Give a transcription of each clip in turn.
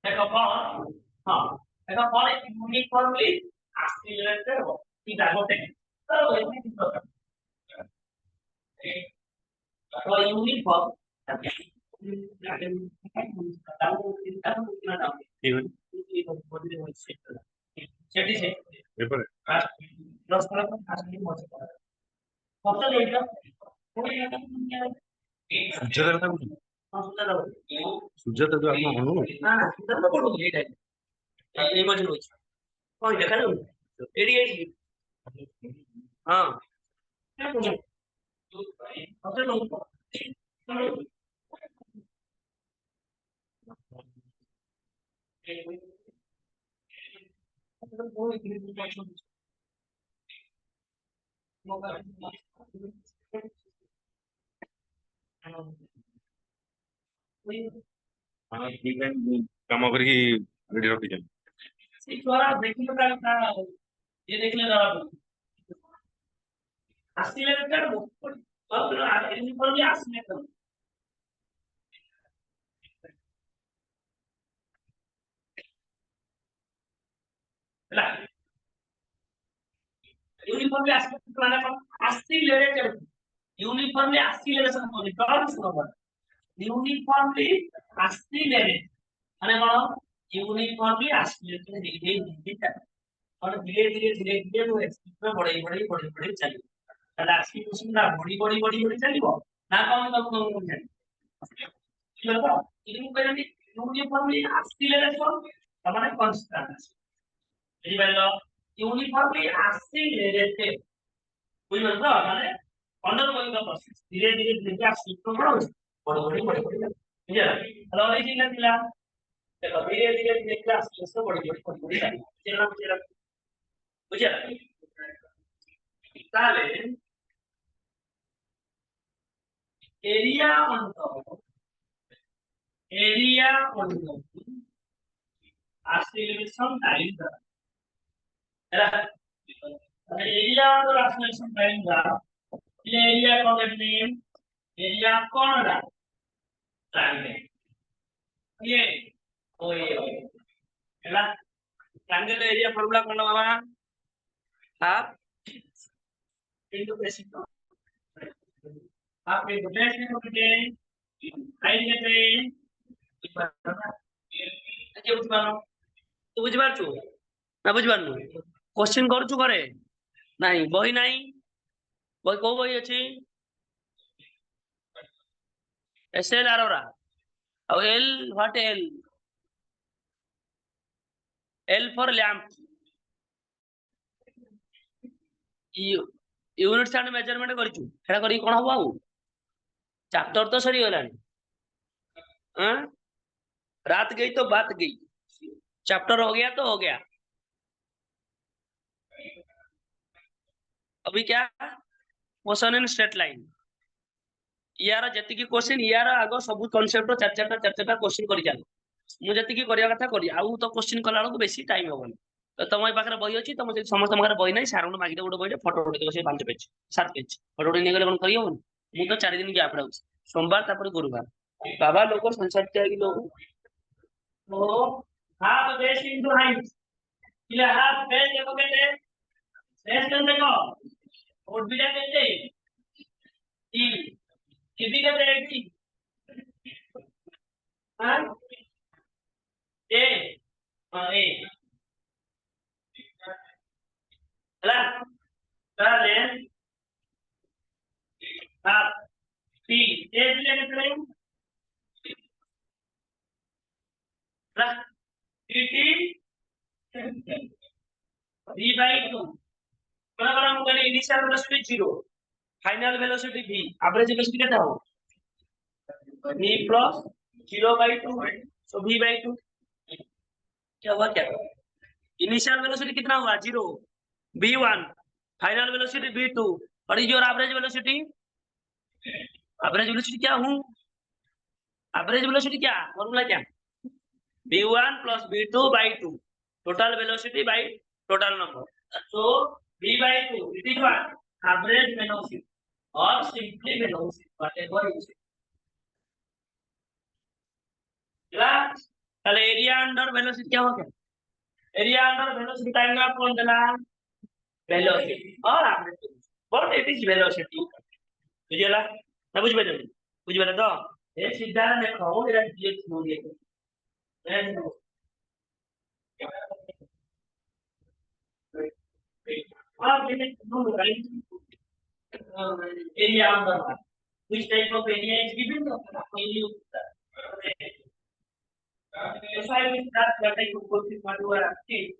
देखो कौन हाँ देखो कौन यूनिफॉर्मली एक्सीलरेटेड हो ठीक है होते हैं तो इसमें किस तरह तो यूनिफॉर्म সেটি সে এরপরে আর 10 টাকা আসলে মজা করে কত লেখা ওই টাকা সূর্যের কথা বলি সূর্যটা তো আমরা হলো না না সূর্যটা বড় এটাই এই মজা হচ্ছে ওই দেখা যাবে এডি এডি হ্যাঁ কত লোক हाँ ठीक है काम କରିକି ରେଡି ରଖିଛନ୍ତି ସେଇ ଛୁଆ ଦେଖିଲେ ତା ये देख लेना ଆସିଲେ ବେକାର ୟୁନିଫର୍ମ ବି ଆସିଲେ ତ ହେଲା यूनिफॉर्म भी ଆସିଲେ ମାନେ କଣ ଆସିଲେ କେମିତି यूनिफॉर्म ବି ଆସିଲେ ସବୁ କଣ ଶୁଣ यूनिफॉर्मली ଆସିଲେ ମାନେ କଣ यूनिफॉर्मली ଆସିଲେ ଧୀରେ ଧୀରେ और धीरे धीरे वो एक्सप्रेस में बढ़ई चलिए তাহলে আজকে কোশ্চেনটা বড়ি চলিব না কম কম জানি বুঝলো তো কিন্তু কইরানি ইউনিফর্মলি অ্যাক্সিলারেশন মানে কনস্ট্যান্ট আছে বুঝিপারলো ইউনিফর্মলি অ্যাক্সিলারেটেড বুঝলো তো মানে অন্ডরগোইং দ্য প্রসেস ধীরে ধীরে অ্যাক্সিলারেশন বড়ি যাবে বুঝলা তাহলে এই জিনিসটা দিলাম দেখো ধীরে ধীরে অ্যাক্সিলারেশন বড়ি যাবে বুঝলা বুঝলা তাহলে area under acceleration time area under acceleration time ये एरिया कौन कहते हैं एरिया कौन है ट्रायंगल ये ओ ये है ट्रायंगल एरिया फार्मूला कौन है बाबा half into base half into base into height कहते हैं আজকে বুঝবানো তো বুঝবারছু না বুঝবারনু কোশ্চেন করছু করে নাই বই নাই বই কো বই আছে এসএল আরোরা আর L what L for lamp unit stand measurement करिछु हेडा करी कोन हबो आउ चैप्टर तो सरी गलानी हां रात गई तो बात गई चैप्टर हो गया तो हो गया अभी क्या मोशन इन स्ट्रेट लाइन यार जति की क्वेश्चन यार आगो सब कांसेप्ट चार चार क्वेश्चन करि जान मु जति की करिया कथा करी आउ तो क्वेश्चन कला को बेसी टाइम होबन तो तुम पाखे बही अच्छी तुम समस्त पाखे बही ना सार मागिद गोटे बही फटो उठे से 5 पेज 7 पेज फटो उठे नहीं गले कौन करी हबन मु तो 4 दिन गैप रहुछि सोमवार तापर गुरुवार बाबा लोग संसार त्यागी लोग तो हाफ बेस इनटू हाइट इले हाफ बेस देखो केते बेस केते देखो और बिटा केते 3 कितनी केते 80 हां ए हां ए ହେଲା ତାହେଲେ हाफ टी ए बिटा केते रहू ହେଲା टी v by 2 बराबर हम कहले initial velocity 0 final velocity v average velocity कितना हो v plus 0 by 2 so v by 2 क्या हुआ क्या इनिशियल वेलोसिटी कितना हुआ 0 v1 फाइनल वेलोसिटी v2 और ये जो एवरेज वेलोसिटी क्या हूं एवरेज वेलोसिटी क्या फॉर्मूला क्या v1 plus v2 by 2 total velocity by total number so v by 2 it is what average velocity or simply velocity whatever you say right ताले area under velocity क्या हो गया area under velocity time का कौन देला velocity और आपने what it is velocity बुझेला ना बुझबे तो ए सीधा देखो एरा डीएक्स हो गया और limit no right area under one. Which type of area is given? When you decide with that type of question what you are asking.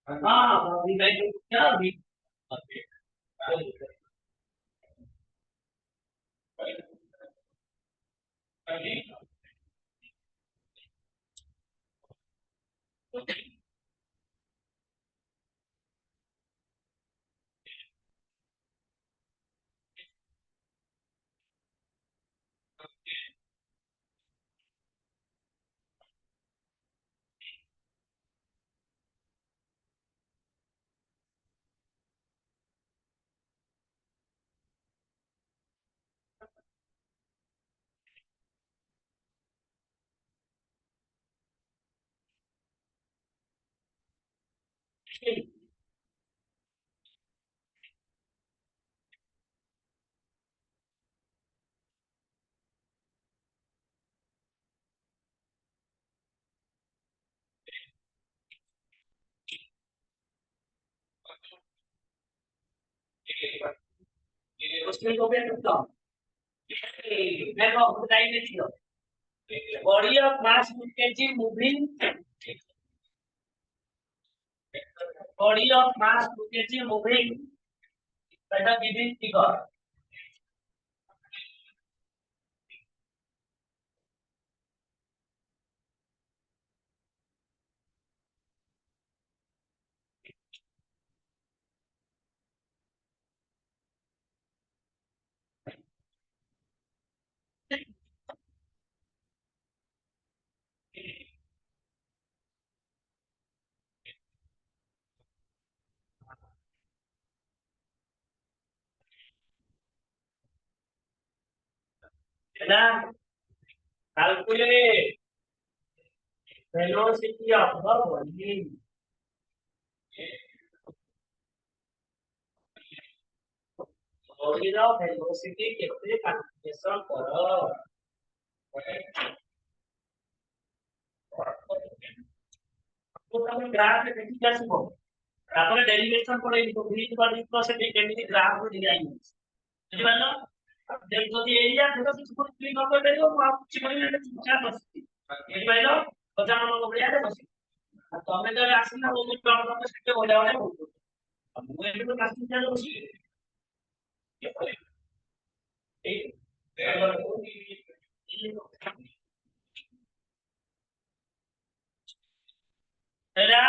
हाँ we like to क्या we क्वेश्चन को भी करता हूँ मैं को बताई नहीं थी body of mass kg moving body of mass kg moving by the given figure है ना calculate velocity of the body body of velocity કેવી calculation કરો તો તમે ગ્રાફ કેવી રીતે શીખો આપણે ડેરિવેશન પડે તો v = ઇક્વલ છે કેવી ગ્રાફ નું ડિઝાઇન ବୁଝିପାରିଲ ଯଦି ଏରିଆ velocity କୁ କ୍ଲିକ୍ ନ କରିପାରିବ ମୁଁ ଆଉ କିଛି କରିବି ଚୁପଚାପ ବସିବି ବୁଝିପାରିଲ ପଚାଶ ଭଳିଆ ବସିବି ଆଉ ତମେ ଯଦି ଆସିଲା ମୁଁ ତମେ ସେଠି ଭଳିଆ ଭଳିଆ କହୁଛ ମୁଁ ଏଠି ତ କାଶ୍ମୀର ବସିବି ହେଲା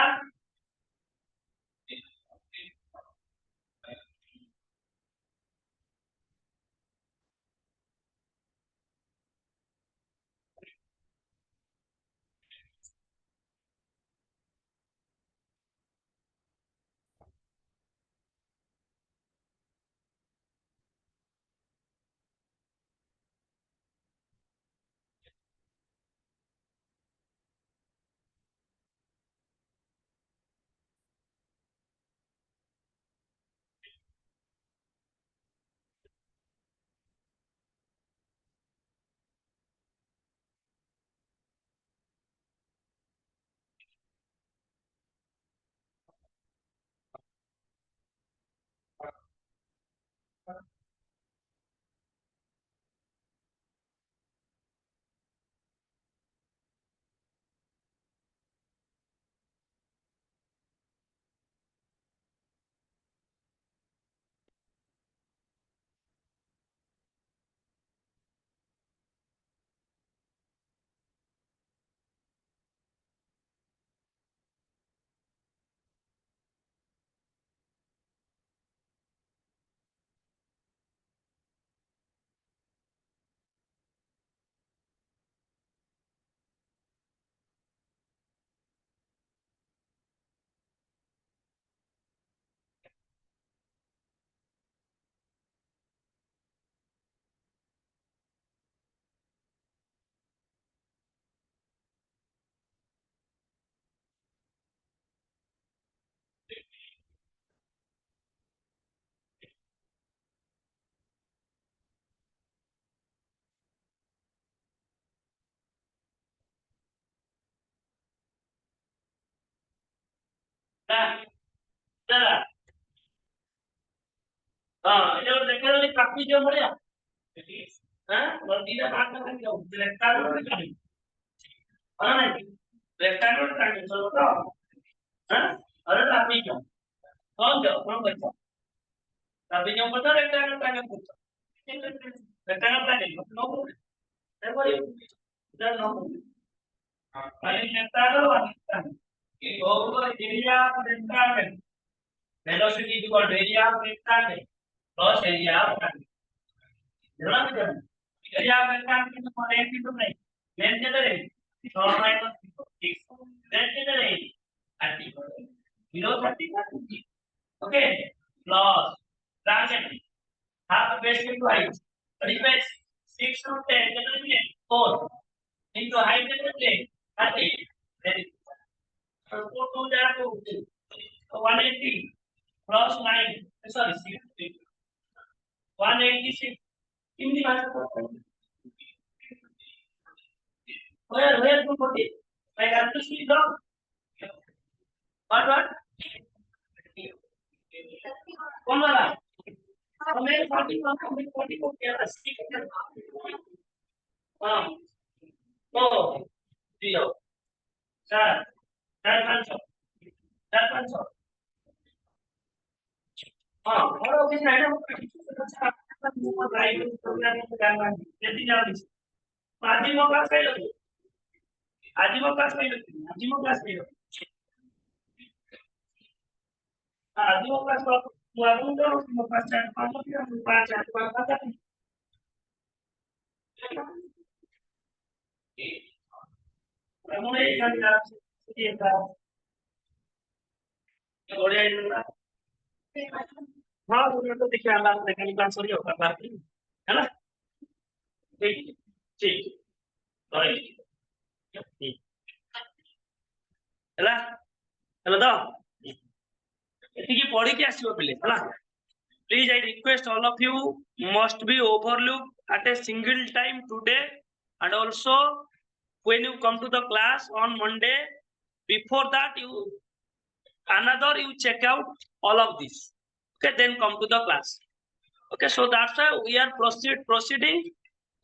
ନା ନା ହଁ ଏଟା ଦେଖାଯାଉଛି କାପି ଯୋଉ ଭଳିଆ ହଁ ଦିଟା ପାର୍ଟ ଖାଲି ଯାଉଛି ରେକ୍ଟାଙ୍ଗଲ ଗୋଟେ କାଢି ହଁ ନାଇଁ ରେକ୍ଟାଙ୍ଗଲ କାଢି ଚलो ତ ହଁ अरे कापी जो कौन जो कौन बच्चा कापी जो बच्चा रेक्टेंगल काटे बच्चा रेक्टेंगल काटे नो देखो ये इधर नो अरे रेक्टेंगल वाला ये over area of rectangle velocity is equal to area of rectangle plus area of rectangle जरा भी कर एरिया ऑफ रेक्टेंगल तो लेंथ तो नहीं लेंथ कितना है 4 माइनस 6 लेंथ कितना है 30 0 30 okay plus bracket half base into height what is base 6 to 10 कितना 4 into height कितना 30 then 4 2 जा तो 180 plus 9 sorry 6 186 कितनी बात where to put it I have to see down what कौन वाला हमें 40 को क्या 80 हां तो दियो 4 500 हां और ऑफिस में है राइट प्रोग्राम में करना जल्दी जल्दी आजीमो क्लास में लो आजीमो क्लास में लो आजीमो क्लास में लो आजीमो क्लास को मुआवजा दो उसको 5 हमने एक घंटा ये था बढ़िया है हाँ वो तो देखिए अल्लाह मैकेनिक क्लास हो रही होगा पार्किंग है ना ठीक ठीक राइट ठीक ହେଲା ହେଲା ତ ଏତିକି ପଢିକି ଆସିବ ପିଲେ ହେଲା please I request all of you must be overlooked at a single time today and also when you come to the class on Monday before that you check out all of this okay then come to the class okay so that's why we are proceeding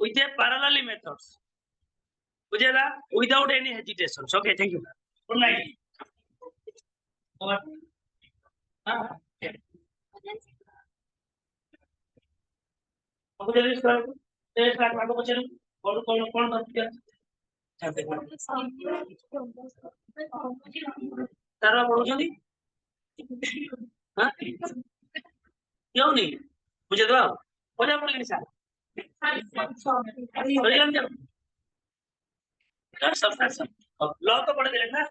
with a parallel methods bujhela without any hesitations okay thank you good night aku jadi sekarang saya sekarang aku baca kalau nanti तारा पढ़ुଛନ୍ତି हां क्यों नहीं मुझे तो पढ़ा पड़ेगा sir यार सब law तो पढ़ देले ना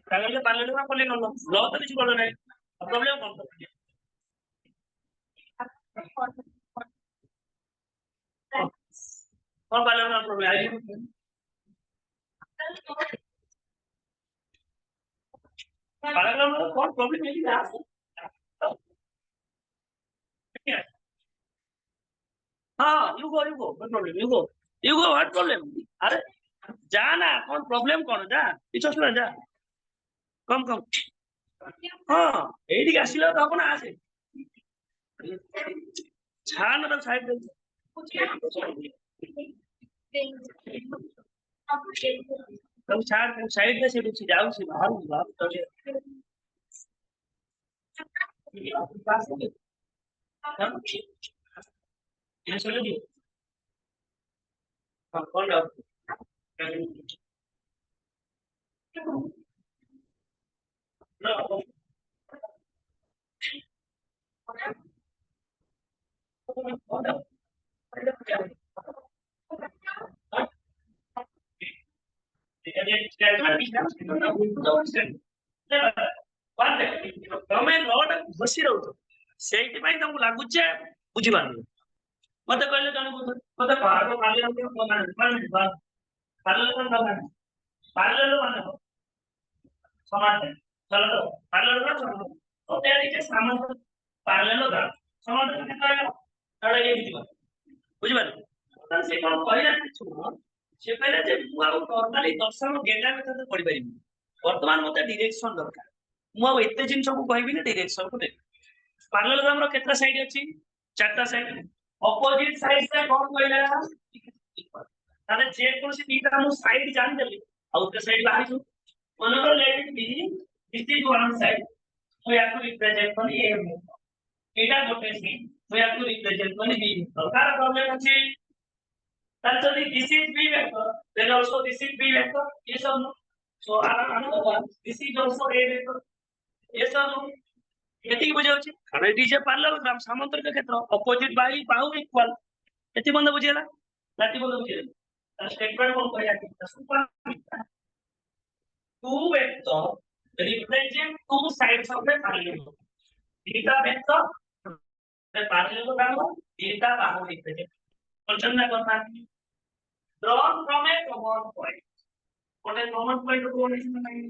कागज पे पार्लर में पढ़ले न लॉ तो किसी पढ़ो नहीं प्रॉब्लम कौन कौन पार्लर में प्रॉब्लम है पार्लर में कौन प्रॉब्लम है हाँ you go no problem you go what problem अरे जा ना कौन प्रॉब्लम कौन जा किछ असला जा कम हाँ एडी आसिला तो अपन आसे छान तो साइड दे तुम छान साइड दे से जाऊ से बाहर तो ये चलो जी कौन डाउट No. તમે લોટ બસી રહો છો ସେଇଥିପାଇଁ ତମକୁ ଲାଗୁଛି ବୁଝିପାରୁନି ମତେ କହିଲେ ଜଣେ ମତେ ପାର୍ଲର ସମାନ चलो तो पार्लर का चलो तो तैयारी के सामान पार्लर का सामान तो कितना है अरे ये बुझ बात तो से कोन कहला छु से पहले जे मु आ नॉर्मली दर्शन गेंडा में तो पढ़ी पारिबी वर्तमान मते डायरेक्शन दरकार मु एते जिंस को कहबी ना डायरेक्शन को पैरेललोग्राम रो केतना साइड अछि चारटा साइड ऑपोजिट साइड से कोन कहला ताले जे कोनसी दीटा मु साइड जान देली आउट साइड बाहर जो Manor let it be this is one side so you have to represent one a eta gote si so you have to represent one b car problem अछि then so this is b vector then also this is b vector ये सब so another one this is also a vector ये सब एति बुझे अछि अरे D J parallelogram समांतरिक क्षेत्र ऑपोजिट बाहु इक्वल एति बंद बुझेला लाटी बंद बुझेला स्टेटमेंट कोन कहया कि super two vector represent two sides of a parallelogram theta vector the parallelogram theta bahu represent consider करना drawn from a common point what a common point को नहीं नहीं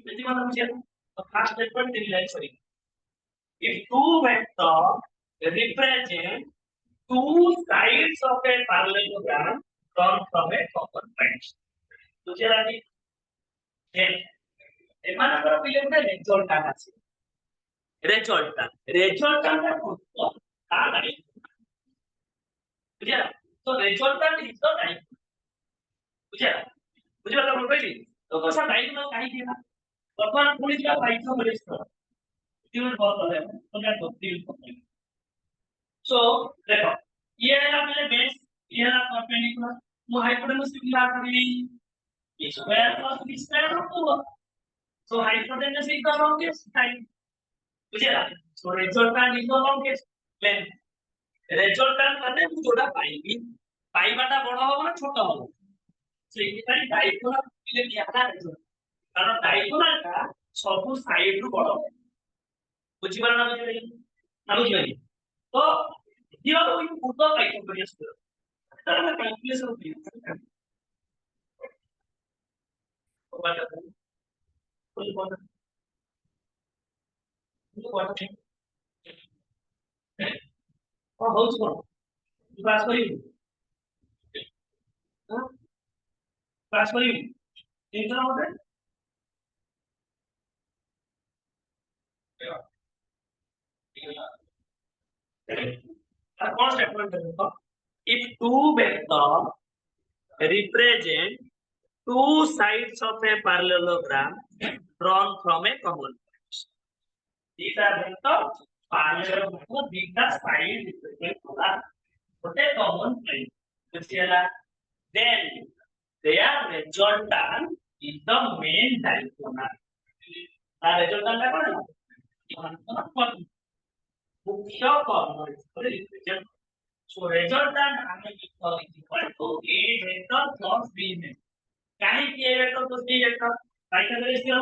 यदि मतलब मुझे तो फर्स्ट स्टेटमेंट रियलाइज करें if two vector represent two sides of a parallelogram drawn from a common point तुझे राजी एमानकर पिलेटा रेजल्टान আছে রেজাল্টান্টটা কত তা নাই বুঝা তো রেজাল্টান্ট ইজ দ্য টাইপ বুঝা বুঝা তো বলবি তো কোসা টাইপ না কাহি দিনা তখন পুলিশ का फाइट तो पुलिस को ट्यून बहुत है तो क्या तो ट्यून सो देखो ये है अपने बेस ये है परपेंडिकुलर वो हाइपोटेन्यूज की बात करेंगे स्क्वायर प्लस बी स्क्वायर होगा so hypotenuse is the longest time बुझेला so resultant is the longest length resultant মানে মু जोडा पाइबी पाइबाटा बड़ हो ना छोट हो सेही ताई डायगोनल पिले दियाला कारण डायगोनल का सब साइड रु बड़ बुझी पारना बुझी ना बुझी तो here we put the hypotenuse तर मैं कैलकुलेशन भी कोई बात हो चुका क्लास करी क्लास करी इंटर होते कौन स्टेटमेंट है if two vector represent two sides of a parallelogram drawn from a common point these are vector parallelogram these are side represent a common point then their resultant is the main diagonal resultant का कौन मुख्य corner represent so resultant हमें equal to a vector plus b में काहे कि a vector plus b vector right का ratio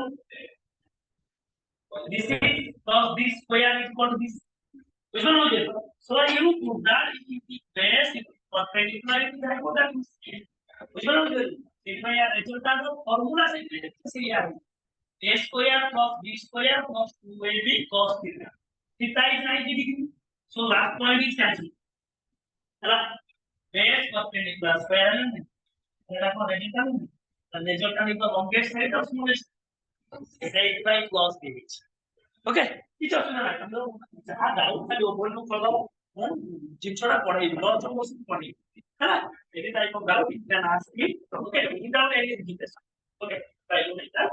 this is plus b square is equal to this which one will so you put that in the base perpendicular to the hypotenuse which one will if I resultant of formula से कैसे यार a square plus b square plus 2ab cos theta theta is 90 degree so last point is cancel है base perpendicular square है तेरा को resultant and resultant is the longest side of smallest side by cos theta okay কিছু অসুবিধা নাই আমরা যা doubt থাকে ওপরে করব জিনিসটা পড়াই দিব সমস্ত পড়াই হ্যাঁ এই type of doubt can ask me okay এটা হলো এই জিনিস ওকে তাই বলে এটা